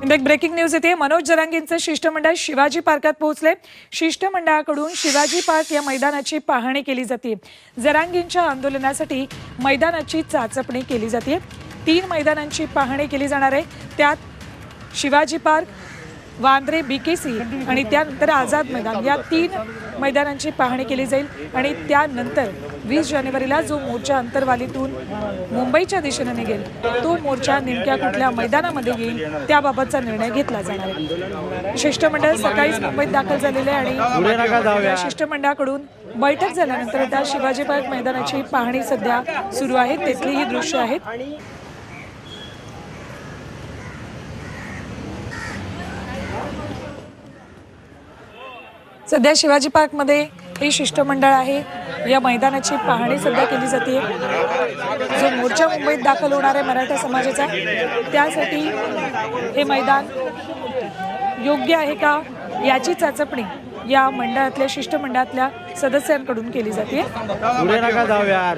एक breaking news येते। मनोज जरांगेंचे शिष्टमंडळ शिवाजी पार्कात पोहोचले। शिष्टमंडळाकडून शिवाजी पार्क या मैदानाची पाहणी केली जाते। जरांगेंच्या आंदोलनासाठी मैदानाची चाचपणी केली जाते। 3 मैदानांची पाहणी केली जाणार आहे। त्यात शिवाजी पार्क, वांद्रे बीकेसी आणि त्यानंतर आझाद मैदान या 3 मैदानांची पाहणी केली जाईल। आणि त्यानंतर 20 जानेवारीला जो मोर्चा अंतरवालीतून मुंबईच्या दिशेने निघेल तो मोर्चा नेमक्या कुठल्या मैदानामध्ये येईल त्याबाबतचा निर्णय घेतला जाणार आहे। शिष्टमंडळ सकाळीच मुंबईत दाखल झालेले आणि शिष्टमंडळाकडून बैठक झाल्यानंतर आता शिवाजी पार्क मैदानाची पाहणी सध्या सुरू आहे। तिथली ही दृश्य आहेत। सध्या शिवाजी पार्क मध्ये हे शिष्टमंडळ आहे। या मैदानाची पाहणी सध्या केली जाते। जो मोर्चा मुंबईत दाखल होणार आहे मराठा समाजाचा, त्यासाठी हे मैदान योग्य आहे का याची चाचपणी या मंडळातल्या शिष्टमंडळातल्या सदस्यांकडून केली जाते। पुढे नका जाऊ यार।